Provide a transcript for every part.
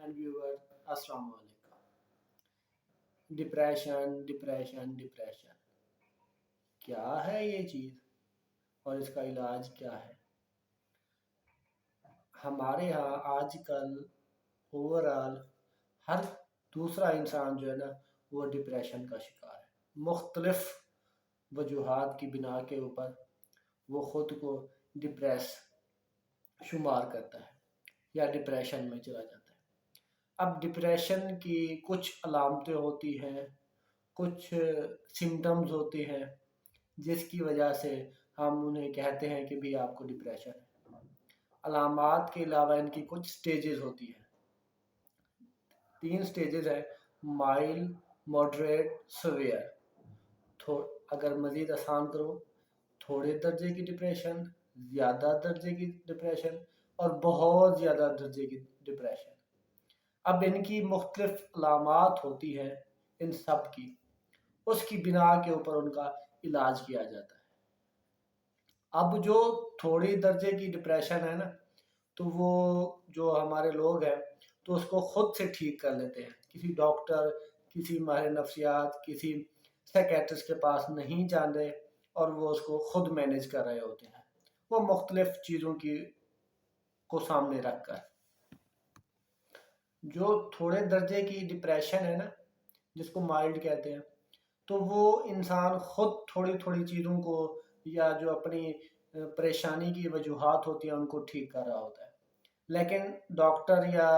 And ویور السلام علیکم۔ Depression depression depression کیا ہے یہ چیز اور اس کا علاج کیا ہے؟ ہمارے ہاں آج کل اوور آل ہر دوسرا انسان جو ہے نا وہ ڈپریشن کا شکار ہے۔ مختلف وجوہات کی بنا کے اوپر وہ خود کو ڈپریس شمار کرتا ہے یا ڈپریشن میں چلا جاتا ہے۔ اب ڈپریشن کی کچھ علامتیں ہوتی ہیں، کچھ سمٹمز ہوتے ہیں جس کی وجہ سے ہم انہیں کہتے ہیں کہ بھی آپ کو ڈپریشن ہے۔ علامات کے علاوہ ان کی کچھ سٹیجز ہوتی ہیں۔ 3 سٹیجز ہیں: مائلڈ، ماڈریٹ، سویئر۔ اگر مزید آسان کرو، تھوڑے درجے کی ڈپریشن، زیادہ درجے کی ڈپریشن اور بہت زیادہ درجے کی ڈپریشن۔ اب ان کی مختلف علامات ہوتی ہیں، ان سب کی اس کی بنا کے اوپر ان کا علاج کیا جاتا ہے۔ اب جو تھوڑی درجے کی ڈپریشن ہے نا، تو وہ جو ہمارے لوگ ہیں تو اس کو خود سے ٹھیک کر لیتے ہیں، کسی ڈاکٹر، کسی ماہر نفسیات، کسی سائیکیٹرسٹ کے پاس نہیں جاتے اور وہ اس کو خود مینیج کر رہے ہوتے ہیں، وہ مختلف چیزوں کو سامنے رکھ کر۔ جو تھوڑے درجے کی ڈپریشن ہے نا، جس کو مائلڈ کہتے ہیں، تو وہ انسان خود تھوڑی تھوڑی چیزوں کو یا جو اپنی پریشانی کی وجوہات ہوتی ہیں ان کو ٹھیک کر رہا ہوتا ہے، لیکن ڈاکٹر یا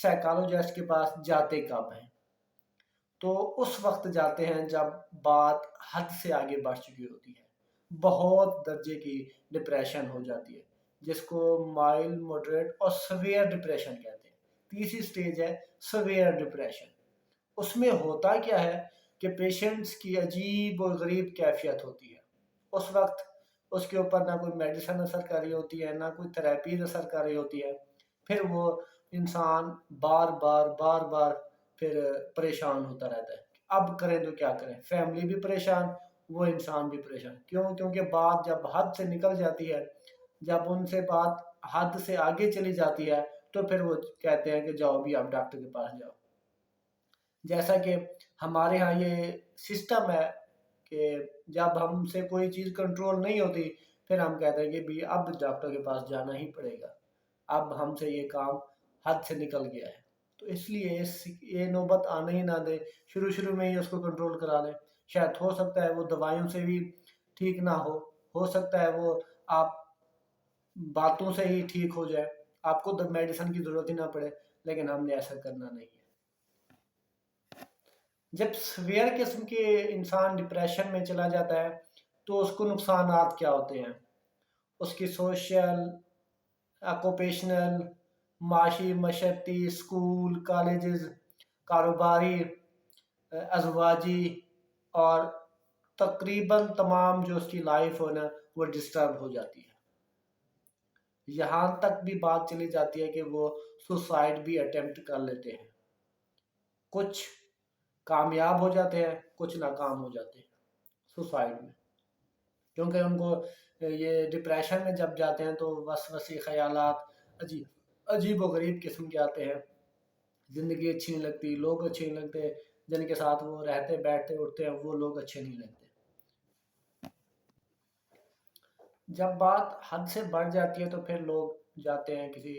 سائیکالوجسٹ کے پاس جاتے کب ہیں؟ تو اس وقت جاتے ہیں جب بات حد سے آگے بڑھ چکی ہوتی ہے، بہت درجے کی ڈپریشن ہو جاتی ہے، جس کو مائلڈ، موڈریٹ اور سویئر ڈپریشن کہتے ہیں۔ تیسری سٹیج ہے سویئر ڈپریشن۔ اس میں ہوتا کیا ہے کہ پیشنٹس کی عجیب و غریب کیفیت ہوتی ہے۔ اس وقت اس کے اوپر نہ کوئی میڈیسن اثر کر رہی ہوتی ہے، نہ کوئی تھراپیز اثر کر رہی ہوتی ہے، پھر وہ انسان بار بار پھر پریشان ہوتا رہتا ہے۔ اب کریں تو کیا کریں؟ فیملی بھی پریشان، وہ انسان بھی پریشان۔ کیوں؟ کیونکہ بات جب حد سے نکل جاتی ہے، جب ان سے بات حد سے آگے چلی جاتی ہے، تو پھر وہ کہتے ہیں کہ جاؤ بھی آپ ڈاکٹر کے پاس جاؤ۔ جیسا کہ ہمارے ہاں یہ سسٹم ہے کہ جب ہم سے کوئی چیز کنٹرول نہیں ہوتی، پھر ہم کہتے ہیں کہ بھی اب ڈاکٹر کے پاس جانا ہی پڑے گا، اب ہم سے یہ کام حد سے نکل گیا ہے۔ تو اس لیے یہ نوبت آنے ہی نہ دے، شروع میں ہی اس کو کنٹرول کرا لیں۔ شاید ہو سکتا ہے وہ دوائیوں سے بھی ٹھیک نہ ہو سکتا ہے وہ آپ باتوں سے ہی ٹھیک ہو جائے، آپ کو میڈیسن کی ضرورت ہی نہ پڑے، لیکن ہم نے ایسا کرنا نہیں ہے۔ جب سویئر قسم کے انسان ڈپریشن میں چلا جاتا ہے تو اس کو نقصانات کیا ہوتے ہیں؟ اس کی سوشل، آکوپیشنل، معاشی، معیشتی، اسکول، کالجز، کاروباری، ازواجی اور تقریباً تمام جو اس کی لائف ہو نا وہ ڈسٹرب ہو جاتی ہے۔ یہاں تک بھی بات چلی جاتی ہے کہ وہ سوسائڈ بھی اٹیمپٹ کر لیتے ہیں۔ کچھ کامیاب ہو جاتے ہیں، کچھ ناکام ہو جاتے ہیں سوسائڈ میں، کیونکہ ان کو یہ ڈپریشن میں جب جاتے ہیں تو وسوسے خیالات عجیب و غریب قسم کے آتے ہیں، زندگی اچھی نہیں لگتی، لوگ اچھے نہیں لگتے، جن کے ساتھ وہ رہتے بیٹھتے اٹھتے ہیں وہ لوگ اچھے نہیں لگتے۔ جب بات حد سے بڑھ جاتی ہے تو پھر لوگ جاتے ہیں کسی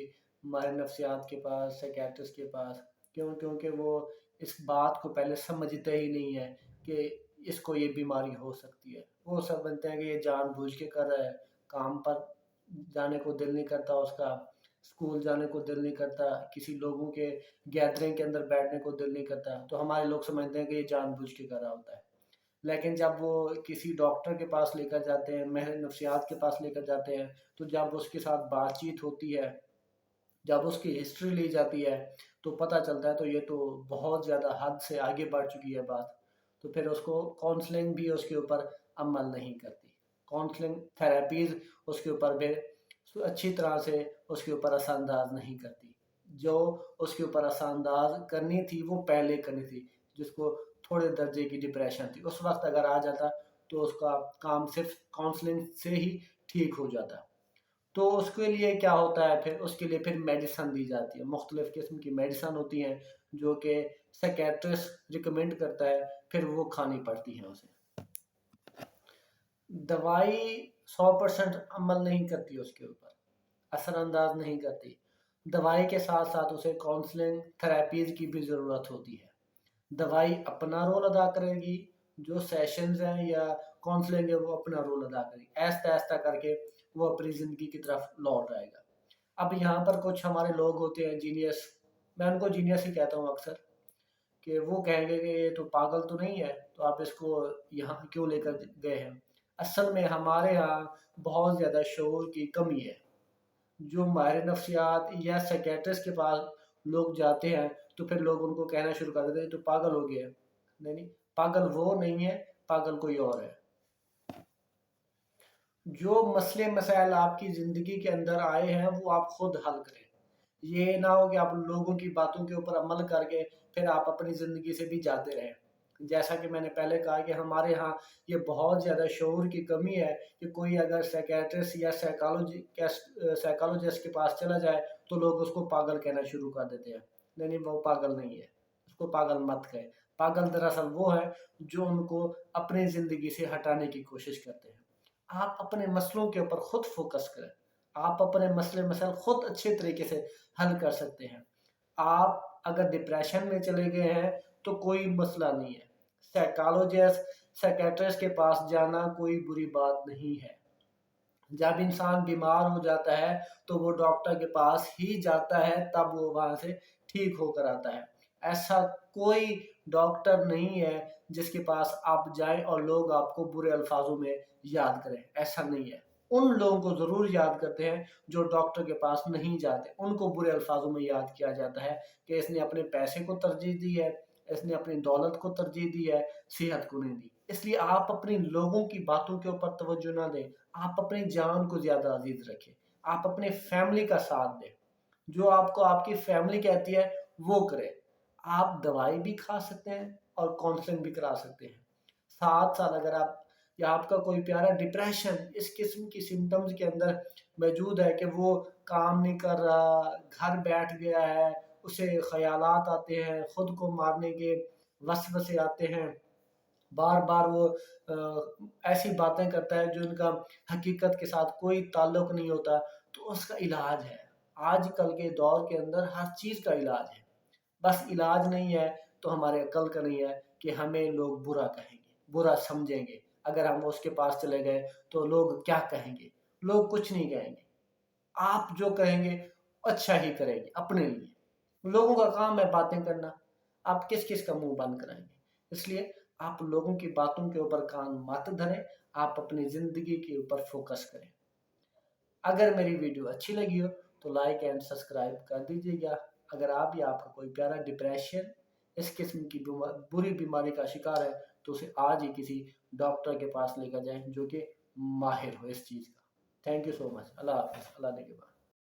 ماہر نفسیات کے پاس، سائیکیٹرسٹ کے پاس، کیونکہ وہ اس بات کو پہلے سمجھتے ہی نہیں ہے کہ اس کو یہ بیماری ہو سکتی ہے۔ وہ سمجھتے ہیں کہ یہ جان بوجھ کے کر رہا ہے، کام پر جانے کو دل نہیں کرتا اس کا، اسکول جانے کو دل نہیں کرتا، کسی لوگوں کے گیدرنگ کے اندر بیٹھنے کو دل نہیں کرتا، تو ہمارے لوگ سمجھتے ہیں کہ یہ جان بوجھ کے کر رہا ہوتا ہے۔ لیکن جب وہ کسی ڈاکٹر کے پاس لے کر جاتے ہیں، ماہر نفسیات کے پاس لے کر جاتے ہیں، تو جب اس کے ساتھ بات چیت ہوتی ہے، جب اس کی ہسٹری لی جاتی ہے تو پتہ چلتا ہے تو یہ تو بہت زیادہ حد سے آگے بڑھ چکی ہے بات، تو پھر اس کو کاؤنسلنگ بھی اس کے اوپر عمل نہیں کرتی، کاؤنسلنگ تھراپیز اس کے اوپر بھی اچھی طرح سے اس کے اوپر اثر انداز نہیں کرتی۔ جو اس کے اوپر اثر انداز کرنی تھی وہ پہلے کرنی تھی، جس کو تھوڑے درجے کی ڈپریشن تھی، اس وقت اگر آ جاتا تو اس کا کام صرف کاؤنسلنگ سے ہی ٹھیک ہو جاتا۔ تو اس کے لیے کیا ہوتا ہے پھر اس کے لیے پھر میڈیسن دی جاتی ہے، مختلف قسم کی میڈیسن ہوتی ہیں جو کہ سیکیٹرسٹ ریکمینڈ کرتا ہے، پھر وہ کھانی پڑتی ہیں اسے۔ دوائی 100% عمل نہیں کرتی اس کے اوپر، اثر انداز نہیں کرتی۔ دوائی کے ساتھ ساتھ اسے کاؤنسلنگ تھراپیز کی بھی ضرورت ہوتی ہے۔ دوائی اپنا رول ادا کرے گی، جو سیشنز ہیں یا کاؤنسلنگ ہے وہ اپنا رول ادا کرے گی، آہستہ آہستہ کر کے وہ اپنی زندگی کی طرف لوٹ آئے گا۔ اب یہاں پر کچھ ہمارے لوگ ہوتے ہیں جینیس، میں ان کو جینیس ہی کہتا ہوں اکثر، کہ وہ کہیں گے کہ یہ تو پاگل تو نہیں ہے، تو آپ اس کو یہاں کیوں لے کر گئے ہیں۔ اصل میں ہمارے ہاں بہت زیادہ شعور کی کمی ہے۔ جو ماہر نفسیات یا سیکیٹرسٹ کے پاس لوگ جاتے ہیں تو پھر لوگ ان کو کہنا شروع کر دیتے ہیں تو پاگل ہو گیا ہے۔ نہیں، پاگل وہ نہیں ہے، پاگل کوئی اور ہے۔ جو مسئلے مسائل آپ کی زندگی کے اندر آئے ہیں وہ آپ خود حل کریں۔ یہ نہ ہو کہ آپ لوگوں کی باتوں کے اوپر عمل کر کے پھر آپ اپنی زندگی سے بھی جاتے رہیں۔ جیسا کہ میں نے پہلے کہا کہ ہمارے ہاں یہ بہت زیادہ شعور کی کمی ہے کہ کوئی اگر سیکیٹرسٹ یا سائیکالوجسٹ کے پاس چلا جائے تو لوگ اس کو پاگل کہنا شروع کر دیتے ہیں۔ نہیں، وہ پاگل نہیں ہے، اس کو پاگل مت کہیں۔ پاگل دراصل وہ ہے جو ان کو اپنی زندگی سے ہٹانے کی کوشش کرتے ہیں۔ آپ اپنے مسئلوں کے اوپر خود فوکس کریں، آپ اپنے مسئلے مسائل خود اچھے طریقے سے حل کر سکتے ہیں۔ آپ اگر ڈپریشن میں چلے گئے ہیں تو کوئی مسئلہ نہیں ہے، سائیکالوجسٹ سائیکیٹرسٹ کے پاس جانا کوئی بری بات نہیں ہے۔ جب انسان بیمار ہو جاتا ہے تو وہ ڈاکٹر کے پاس ہی جاتا ہے، تب وہ وہاں سے ٹھیک ہو کر آتا ہے۔ ایسا کوئی ڈاکٹر نہیں ہے جس کے پاس آپ جائیں اور لوگ آپ کو برے الفاظوں میں یاد کریں، ایسا نہیں ہے۔ ان لوگوں کو ضرور یاد کرتے ہیں جو ڈاکٹر کے پاس نہیں جاتے، ان کو برے الفاظوں میں یاد کیا جاتا ہے کہ اس نے اپنے پیسے کو ترجیح دی ہے، اس نے اپنی دولت کو ترجیح دی ہے، صحت کو نہیں دی۔ اس لیے آپ اپنی لوگوں کی باتوں کے اوپر توجہ نہ دیں، آپ اپنی جان کو زیادہ عزیز رکھیں، آپ اپنے فیملی کا ساتھ دیں، جو آپ کو آپ کی فیملی کہتی ہے وہ کریں۔ آپ دوائی بھی کھا سکتے ہیں اور کاؤنسلنگ بھی کرا سکتے ہیں۔ ساتھ ساتھ اگر آپ یا آپ کا کوئی پیارا ڈپریشن اس قسم کی سمٹمز کے اندر موجود ہے کہ وہ کام نہیں کر رہا، گھر بیٹھ گیا ہے، اسے خیالات آتے ہیں، خود کو مارنے کے وسوسے آتے ہیں، بار بار وہ ایسی باتیں کرتا ہے جو ان کا حقیقت کے ساتھ کوئی تعلق نہیں ہوتا، تو اس کا علاج ہے۔ آج کل کے دور کے اندر ہر چیز کا علاج ہے، بس علاج نہیں ہے تو ہمارے عقل کا نہیں ہے کہ ہمیں لوگ برا کہیں گے، برا سمجھیں گے۔ اگر ہم اس کے پاس چلے گئے تو لوگ کیا کہیں گے؟ لوگ کچھ نہیں کہیں گے۔ آپ جو کہیں گے اچھا ہی کریں گے اپنے لیے۔ لوگوں کا کام ہے باتیں کرنا، آپ کس کس کا منہ بند کرائیں گے؟ اس لیے آپ لوگوں کی باتوں کے اوپر کان مت دھریں، آپ اپنی زندگی کے اوپر فوکس کریں۔ اگر میری ویڈیو اچھی لگی ہو تو لائک اینڈ سبسکرائب کر دیجیے گا۔ اگر آپ یا آپ کا کوئی پیارا ڈپریشن اس قسم کی بری بیماری کا شکار ہے تو اسے آج ہی کسی ڈاکٹر کے پاس لے کر جائیں جو کہ ماہر ہو اس چیز کا۔ تھینک یو سو مچ، اللہ حافظ، اللہ نے کے بعد۔